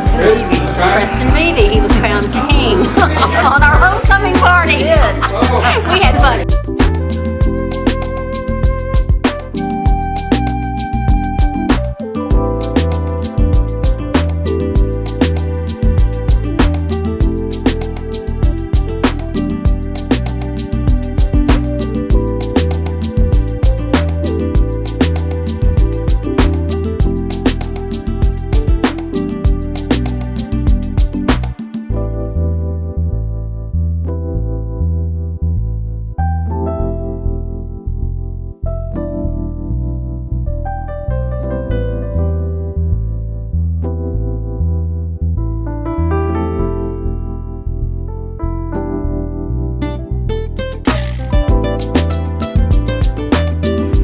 Preston Beebe. He was crowned king on our homecoming party. We had fun.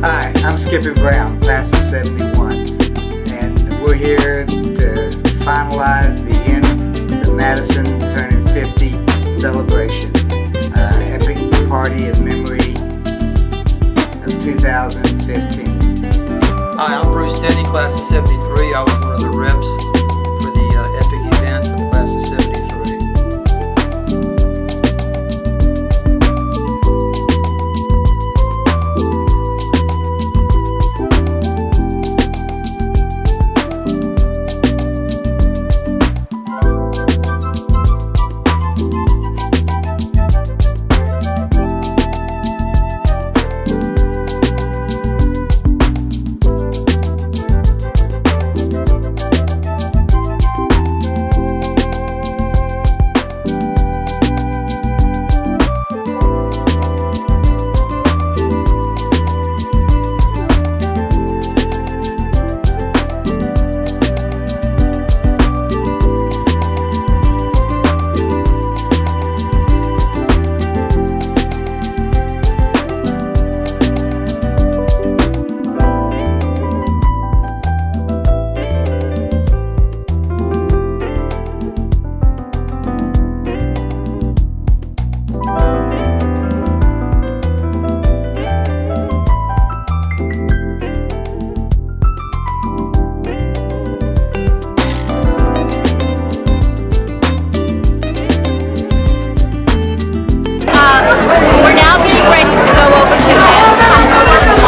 Hi, I'm Skipper Brown, class of 71, and we're here to finalize the end of the Madison turning 50 celebration, epic party in memory of 2015. Hi, I'm Bruce Denny, class of 73. I was one of the reps for the epic event for the class of 73. We're now getting ready to go over to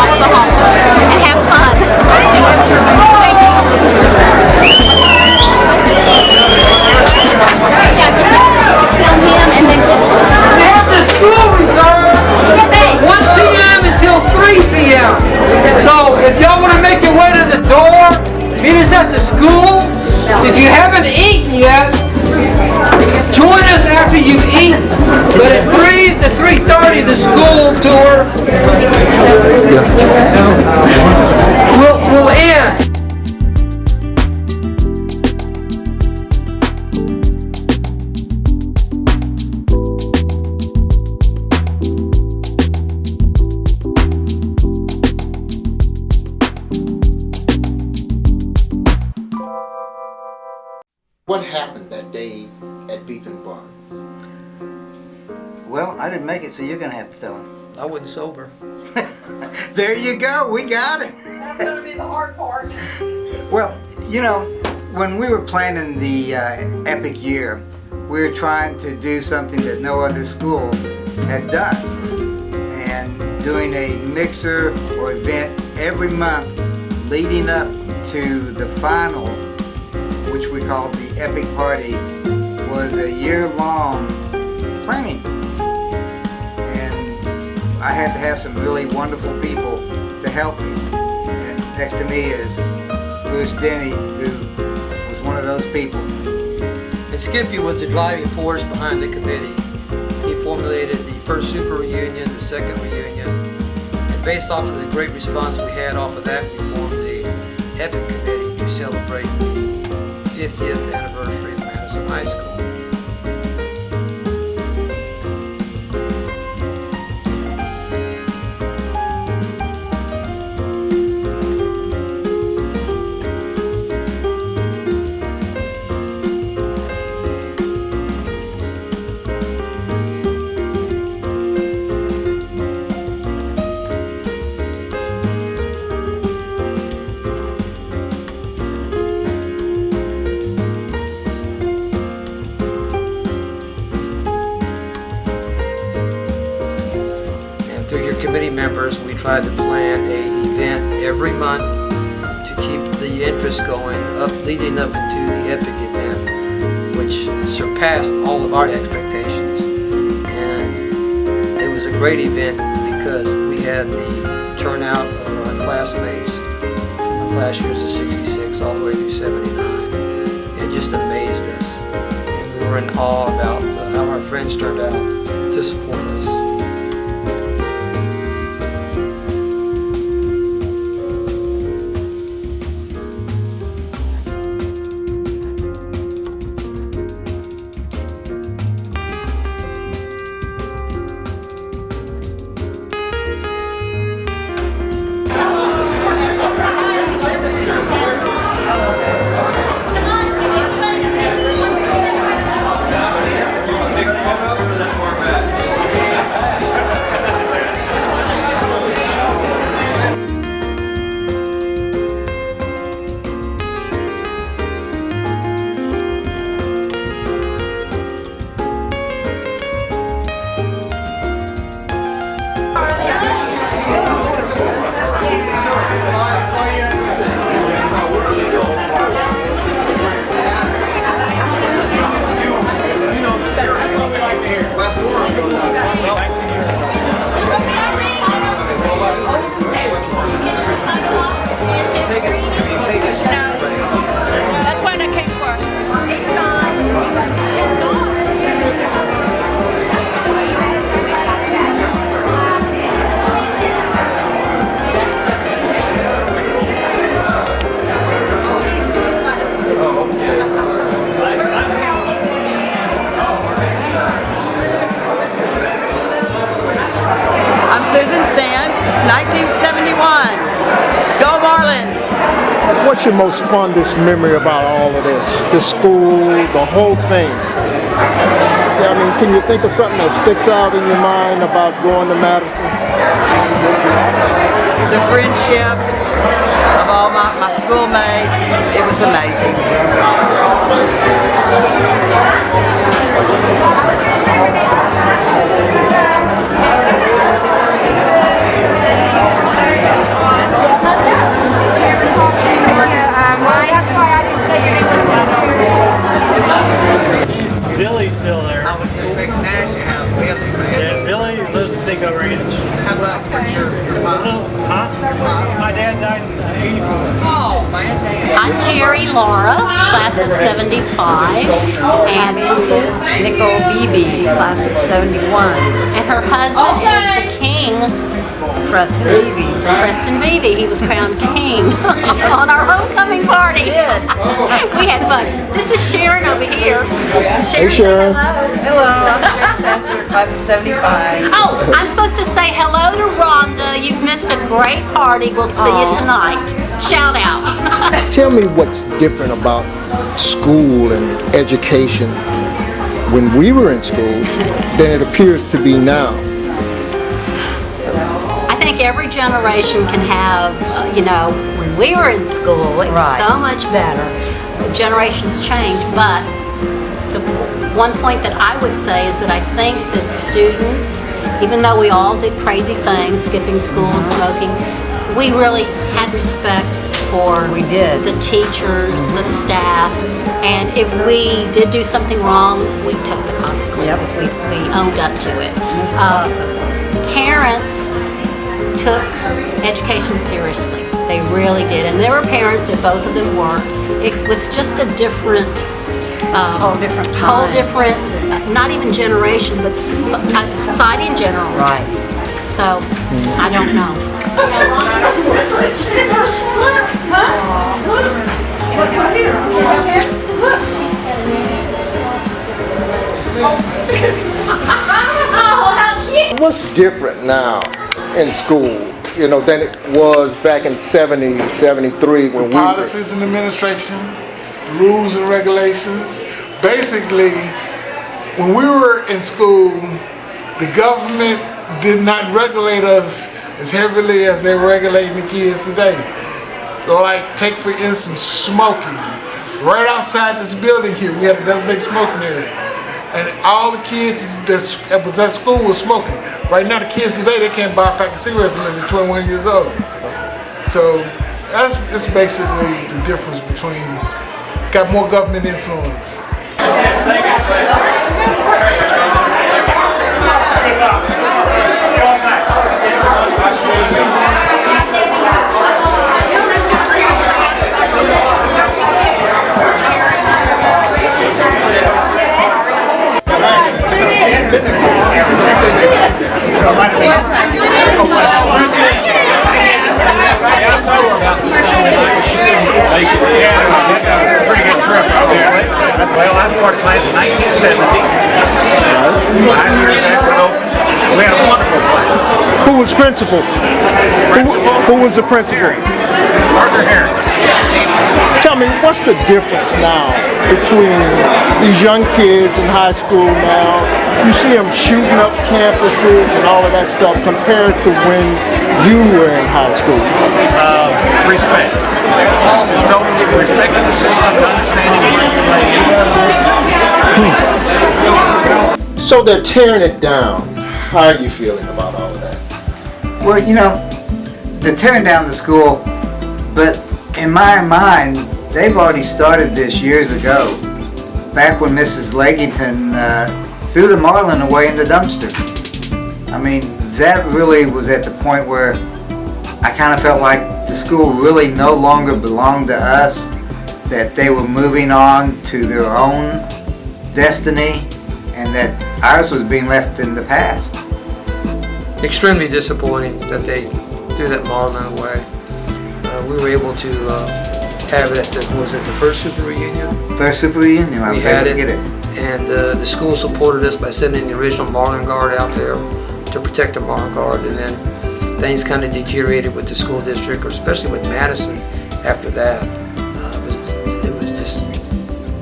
Oklahoma and have fun. We have the school reserved 1 p.m. until 3 p.m. So if y'all want to make your way to the door, meet us at the school. If you haven't eaten yet, join us after you've eaten. But at 3 to 3:30, the school tour will end. What happened that day at Beef and Barnes? Well, I didn't make it, so you're going to have to tell them. I wasn't sober. There you go, we got it. That's going to be the hard part. Well, you know, when we were planning the epic year, we were trying to do something that no other school had done. And doing a mixer or event every month leading up to the final, which we called the epic party, was a year-long planning. And I had to have some really wonderful people to help me. And next to me is Bruce Denny, who was one of those people. And Skippy was the driving force behind the committee. He formulated the first super reunion, the second reunion, and based off of the great response we had off of that, we formed the epic committee to celebrate the 50th anniversary of Madison High School. members, we tried to plan an event every month to keep the interest going, leading up into the Epic event, which surpassed all of our expectations. And it was a great event because we had the turnout of our classmates from the class years of 66 all the way through 79. It just amazed us. And we were in awe about how our friends turned out to support us. That's what I came for. It's gone. I'm Susan Sands, 1971. Go Marlins! What's your most fondest memory about all of this? The school, the whole thing? I mean, can you think of something that sticks out in your mind about going to Madison? The friendship of all my schoolmates, it was amazing. Billy's still there. I was just fixing to ask you how's Billy, man. Yeah, Billy lives in Cinco Ranch. How about your mom? Huh? My dad died in '84. Oh, man. I'm Jerry Laura, class of 75, and this is Nicole Beebe, class of 71. and her husband is the king, Preston Beebe. Preston Beebe. He was crowned king on our homecoming party. We had fun. This is Sharon over here. Hey, Sharon. Hello, I'm Sharon Sasser, class of 75. Oh, I'm supposed to say hello to Rhonda. You've missed a great party. We'll see you tonight. Shout out. Tell me what's different about school and education when we were in school than it appears to be now. I think every generation can have, when we were in school, it was Right. so much better. The generations change, but the one point that I would say is that I think that students, even though we all did crazy things, skipping school, smoking, we really had respect for We did. the teachers, the staff, and if we did do something wrong, we took the consequences. We owned up to it. Parents took education seriously. They really did. And there were parents that both of them worked. It was just a different, Whole different time. not even generation, but society in general. Right. So, I don't know. Oh, how cute! What's different now in school, than it was back in 70, 73 when we were... Policies and administration, rules and regulations. Basically, when we were in school, the government did not regulate us as heavily as they're regulating the kids today. Like, take for instance, smoking. Right outside this building here, we had a designated smoking area. And all the kids that was at school was smoking. Right now, the kids today, they can't buy a pack of cigarettes unless they're 21 years old. So it's basically the difference between, got more government influence. Pretty good trip out there. Well, I started class in 1970. 5 years after it opened. We had a wonderful class. Who was principal? Who was the principal? Arthur Harris. Tell me, what's the difference now between these young kids in high school now? You see them shooting up campuses and all of that stuff compared to when you were in high school. Respect. Just totally respecting the system, understanding it. So they're tearing it down. How are you feeling about all of that? Well, you know, they're tearing down the school, but in my mind, they've already started this years ago, back when Mrs. Leggington threw the Marlin away in the dumpster. I mean, that really was at the point where I kind of felt like the school really no longer belonged to us, that they were moving on to their own destiny, and that ours was being left in the past. Extremely disappointing that they threw that Marlin away. We were able to have it at the first Super Reunion? First Super Reunion, I was able to get it. And the school supported us by sending the original Marlin Guard out there to protect the Marlin Guard, and then things kind of deteriorated with the school district, or especially with Madison after that. It was just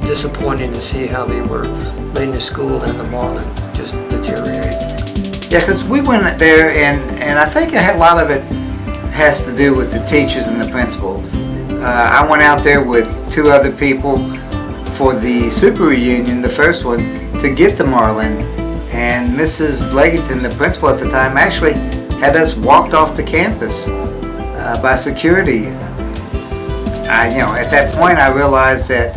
disappointing to see how they were letting the school and the Marlin just deteriorate. Yeah, because we went there, and I think a lot of it has to do with the teachers and the principal. I went out there with 2 other people for the Super Reunion, the first one, to get the Marlin, and Mrs. Leggington, the principal at the time, actually had us walked off the campus by security. At that point, I realized that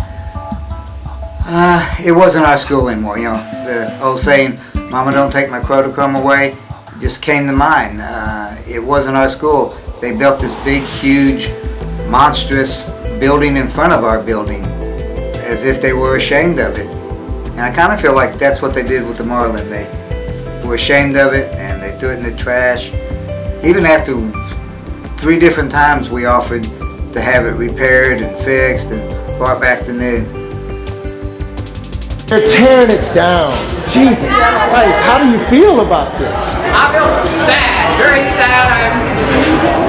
it wasn't our school anymore. The old saying, "Mama, don't take my Crotochrome away," just came to mind. It wasn't our school. They built this big, huge, monstrous building in front of our building, as if they were ashamed of it. And I kind of feel like that's what they did with the Marlin. They were ashamed of it, and they threw it in the trash. Even after 3 different times we offered to have it repaired and fixed and brought back to new. They're tearing it down. Jesus Christ, how do you feel about this? I feel sad, very sad. I'm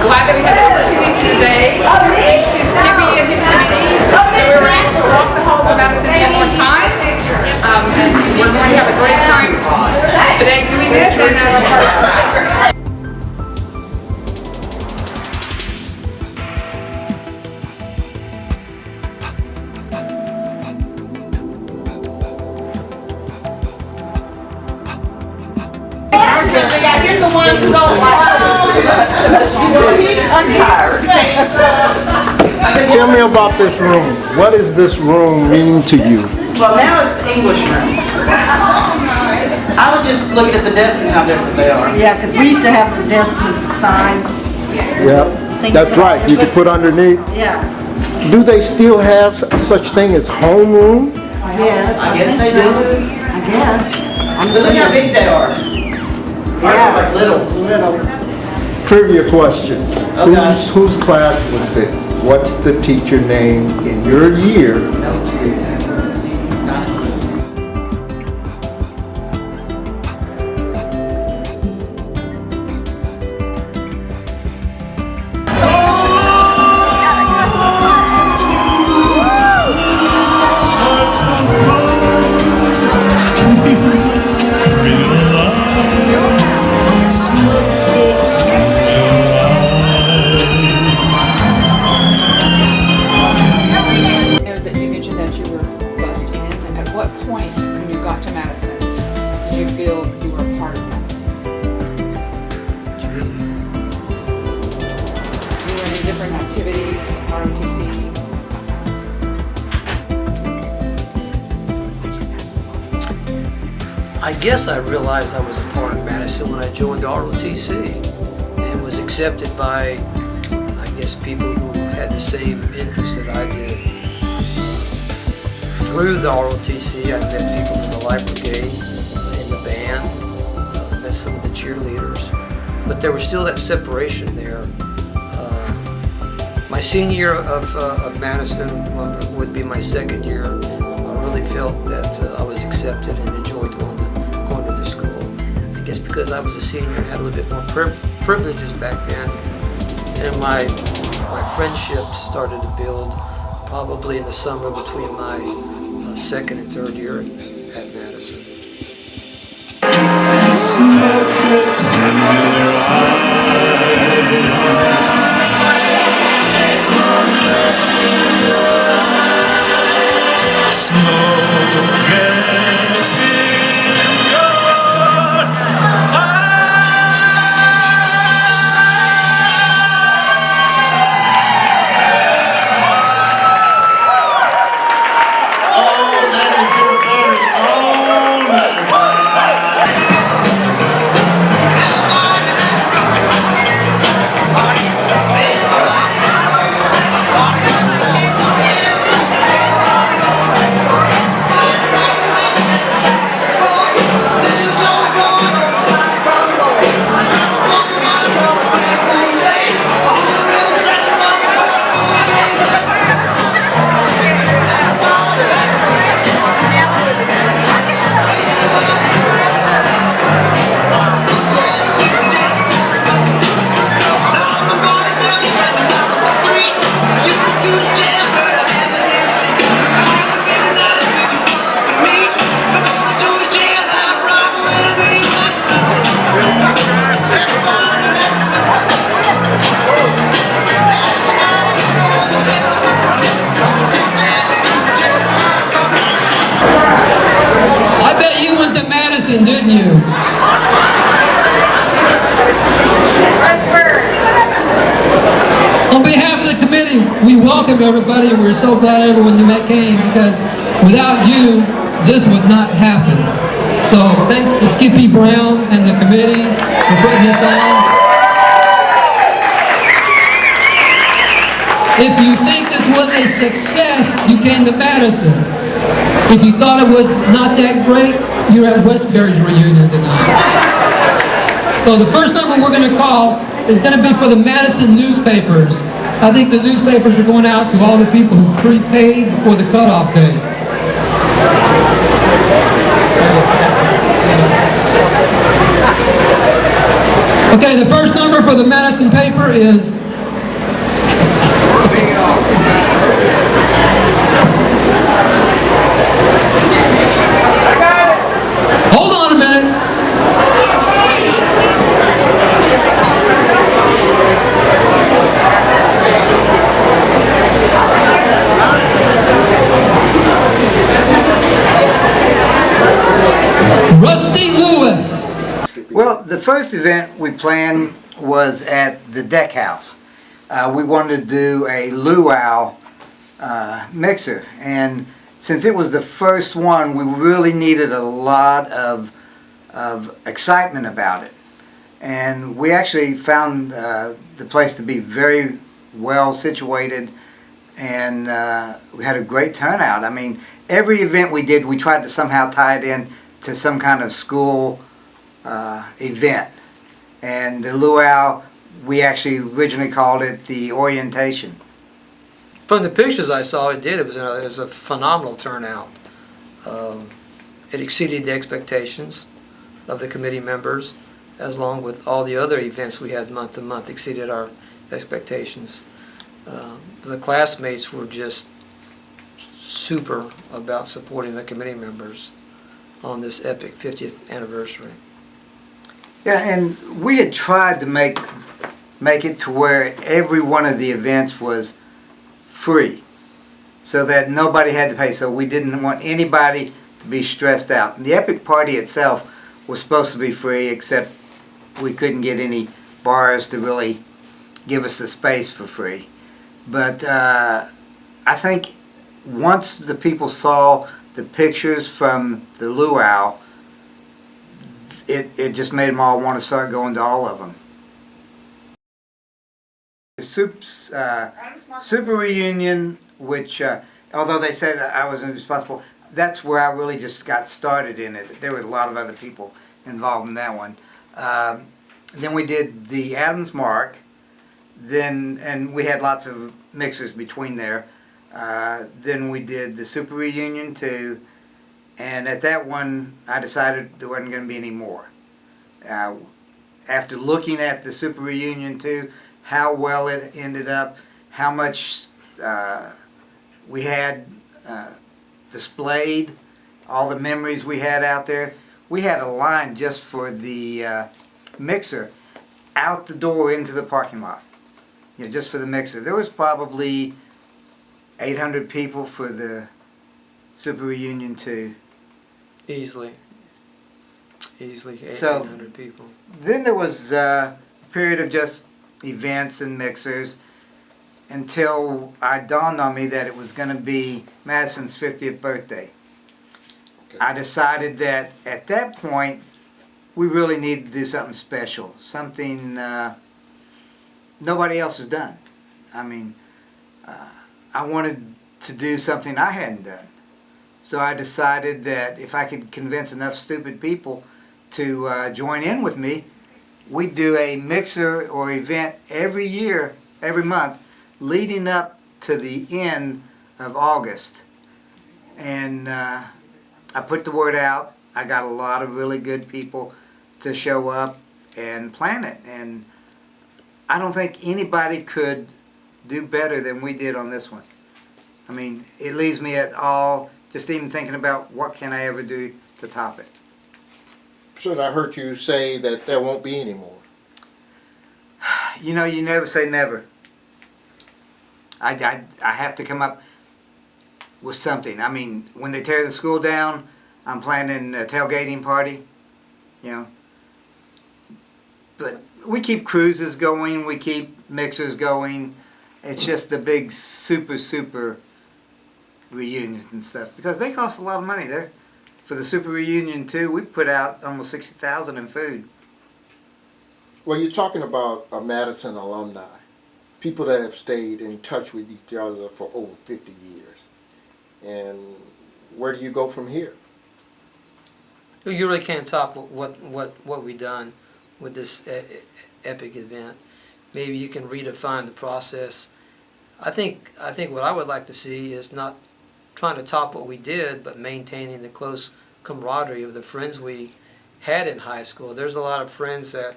glad that we had the opportunity today, thanks to Skippy and his committee, that we were able to walk the halls of Madison one more time. And we're going to have a great time today doing this and have a party tonight. You're the ones who don't like I'm tired. Tell me about this room. What does this room mean to you? Well, now it's the English room. I was just looking at the desk and how different they are. Yeah, because we used to have the desk with the signs. Yeah, that's right. You could put underneath. Yeah. Do they still have such thing as homeroom? Yes. I guess they do. I guess. But look how big they are. Yeah. Like little. Trivia question. Okay. Whose class was this? What's the teacher name in your year? different activities, ROTC. I guess I realized I was a part of Madison when I joined the ROTC and was accepted by, I guess, people who had the same interests that I did. Through the ROTC, I met people in the Light Brigade, in the band, met some of the cheerleaders, but there was still that separation there. My senior year of Madison would be my second year. I really felt that I was accepted and enjoyed going to this school. I guess because I was a senior and had a little bit more privileges back then, and my friendships started to build probably in the summer between my second and third year at Madison. Didn't you? On behalf of the committee, we welcome everybody, and we're so glad everyone came, because without you, this would not happen. So thanks to Skippy Brown and the committee for putting this on. If you think this was a success, you came to Madison. If you thought it was not that great, you're at Westbury's reunion tonight. So the first number we're going to call is going to be for the Madison newspapers. I think the newspapers are going out to all the people who prepaid before the cutoff date. Okay, the first number for the Madison paper is... Hold on a minute. Rusty Lewis. Well, the first event we planned was at the deck house. We wanted to do a luau mixer, and since it was the first one, we really needed a lot of excitement about it. And we actually found the place to be very well situated, and we had a great turnout. I mean, every event we did, we tried to somehow tie it in to some kind of school event. And the luau, we actually originally called it the orientation. From the pictures I saw, it was a phenomenal turnout. It exceeded the expectations of the committee members, as long with all the other events we had month to month exceeded our expectations. The classmates were just super about supporting the committee members on this epic 50th anniversary. Yeah, and we had tried to make it to where every one of the events was free, so that nobody had to pay. So we didn't want anybody to be stressed out. And the epic party itself was supposed to be free, except we couldn't get any bars to really give us the space for free. But I think once the people saw the pictures from the luau, it just made them all want to start going to all of them. The Super Reunion, which although they said I was responsible, that's where I really just got started in it. There were a lot of other people involved in that one. Then we did the Adams Mark, and we had lots of mixers between there. Then we did the Super Reunion 2, and at that one I decided there wasn't going to be any more. After looking at the Super Reunion 2, how well it ended up, how much we had displayed, all the memories we had out there. We had a line just for the mixer out the door into the parking lot. You know, just for the mixer. There was probably 800 people for the Super Reunion 2. Easily 800 So, people. Then there was a period of just events and mixers until it dawned on me that it was going to be Madison's 50th birthday. Okay. I decided that at that point we really needed to do something special, something nobody else has done. I mean, I wanted to do something I hadn't done. So I decided that if I could convince enough stupid people to join in with me, we'd do a mixer or event every year, every month, leading up to the end of August. And I put the word out. I got a lot of really good people to show up and plan it. And I don't think anybody could do better than we did on this one. I mean, it leaves me at all just even thinking about what can I ever do to top it. So I heard you say that there won't be any more. You know, you never say never. I have to come up with something. I mean, when they tear the school down, I'm planning a tailgating party, you know. But we keep cruises going, we keep mixers going. It's just the big super reunions and stuff, because they cost a lot of money there. For the Super Reunion 2, we put out almost $60,000 in food. Well, you're talking about a Madison alumni, people that have stayed in touch with each other for over 50 years. And where do you go from here? You really can't top what we've done with this epic event. Maybe you can redefine the process. I think what I would like to see is not trying to top what we did, but maintaining the close camaraderie of the friends we had in high school. There's a lot of friends that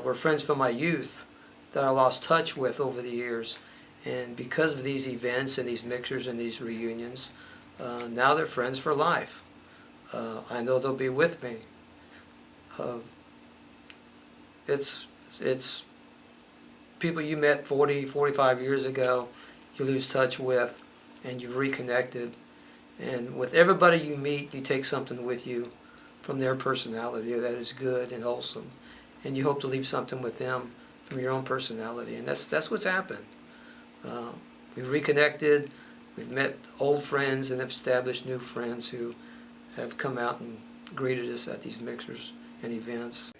were friends from my youth that I lost touch with over the years. And because of these events and these mixers and these reunions, now they're friends for life. I know they'll be with me. It's people you met 40, 45 years ago, you lose touch with, and you've reconnected. And with everybody you meet, you take something with you from their personality that is good and wholesome. And you hope to leave something with them from your own personality. And that's what's happened. We've reconnected, we've met old friends and have established new friends who have come out and greeted us at these mixers and events.